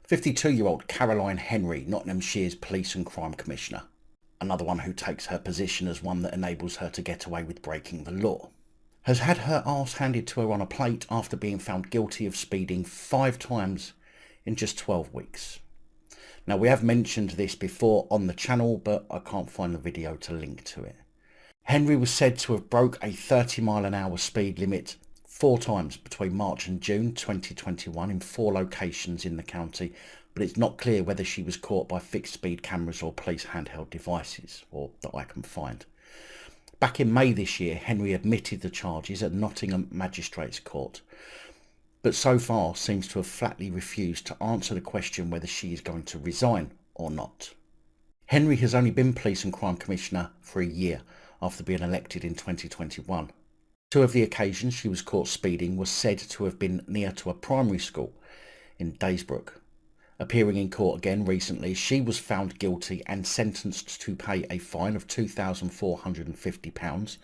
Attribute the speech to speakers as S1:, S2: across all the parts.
S1: 52-year-old Caroline Henry, Nottinghamshire's Police and Crime Commissioner, another one who takes her position as one that enables her to get away with breaking the law, has had her arse handed to her on a plate after being found guilty of speeding 5 times in just 12 weeks. Now, we have mentioned this before on the channel, but I can't find the video to link to it. Henry was said to have broke a 30-mile-an-hour speed limit 4 times between March and June 2021 in 4 locations in the county, but it's not clear whether she was caught by fixed speed cameras or police handheld devices, or that I can find. Back in May this year, Henry admitted the charges at Nottingham Magistrates Court, but so far seems to have flatly refused to answer the question whether she is going to resign or not. Henry has only been Police and Crime Commissioner for a year after being elected in 2021. 2 of the occasions she was caught speeding were said to have been near to a primary school in Daysbrook. Appearing in court again recently, she was found guilty and sentenced to pay a fine of £2,450,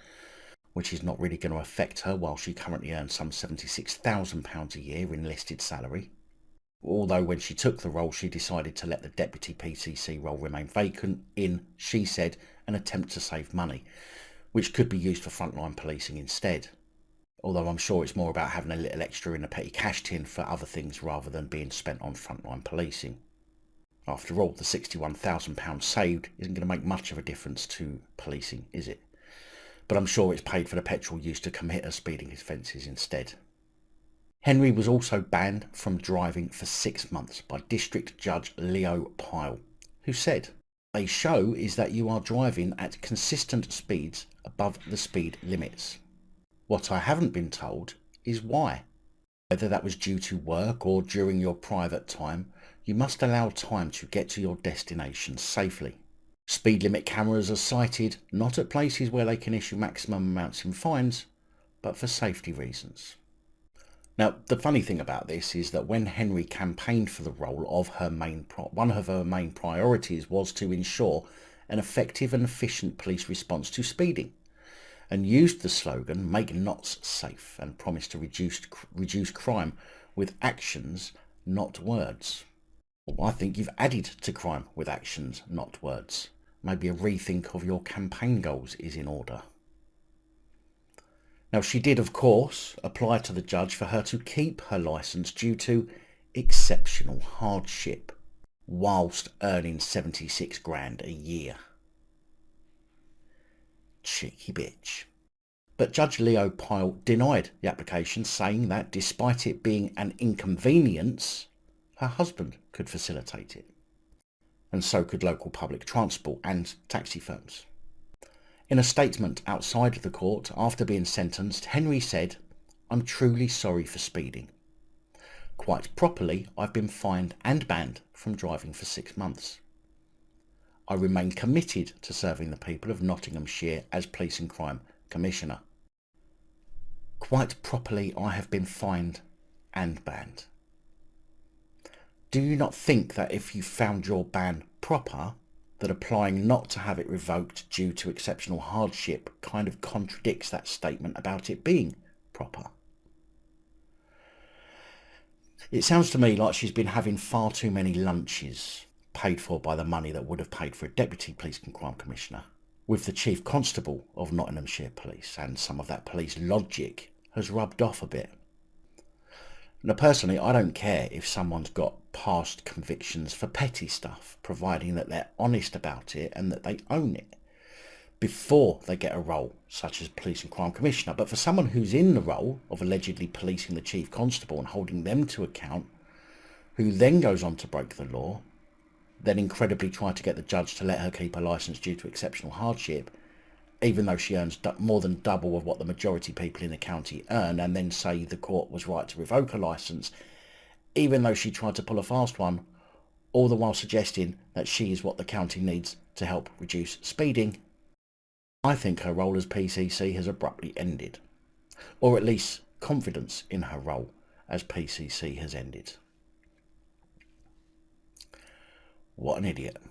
S1: which is not really going to affect her while she currently earns some £76,000 a year in listed salary. Although when she took the role, she decided to let the deputy PCC role remain vacant in, she said, an attempt to save money, which could be used for frontline policing instead. Although I'm sure it's more about having a little extra in a petty cash tin for other things rather than being spent on frontline policing. After all, the £61,000 saved isn't going to make much of a difference to policing, is it? But I'm sure it's paid for the petrol used to commit her speeding offences instead. Henry was also banned from driving for 6 months by District Judge Leo Pyle, who said, "A show is that you are driving at consistent speeds above the speed limits. What I haven't been told is why. Whether that was due to work or during your private time, you must allow time to get to your destination safely. Speed limit cameras are sited not at places where they can issue maximum amounts in fines, but for safety reasons." Now, the funny thing about this is that when Henry campaigned for the role of one of her main priorities was to ensure an effective and efficient police response to speeding, and used the slogan "Make Knots Safe" and promised to reduce crime with actions, not words. Well, I think you've added to crime with actions, not words. Maybe a rethink of your campaign goals is in order. Now, she did, of course, apply to the judge for her to keep her licence due to exceptional hardship, whilst earning 76 grand a year. Cheeky bitch. But Judge Leo Pyle denied the application, saying that despite it being an inconvenience, her husband could facilitate it, and so could local public transport and taxi firms. In a statement outside the court after being sentenced, Henry said, "I'm truly sorry for speeding. Quite properly, I've been fined and banned from driving for 6 months. I remain committed to serving the people of Nottinghamshire as Police and Crime Commissioner. Quite properly, I have been fined and banned." Do you not think that if you found your ban proper, that applying not to have it revoked due to exceptional hardship kind of contradicts that statement about it being proper? It sounds to me like she's been having far too many lunches, paid for by the money that would have paid for a Deputy Police and Crime Commissioner, with the Chief Constable of Nottinghamshire Police, and some of that police logic has rubbed off a bit. Now, personally, I don't care if someone's got past convictions for petty stuff, providing that they're honest about it and that they own it before they get a role such as Police and Crime Commissioner. But for someone who's in the role of allegedly policing the Chief Constable and holding them to account, who then goes on to break the law, then incredibly try to get the judge to let her keep her licence due to exceptional hardship, even though she earns more than double of what the majority of people in the county earn, and then say the court was right to revoke her licence, even though she tried to pull a fast one, all the while suggesting that she is what the county needs to help reduce speeding. I think her role as PCC has abruptly ended, or at least confidence in her role as PCC has ended. What an idiot.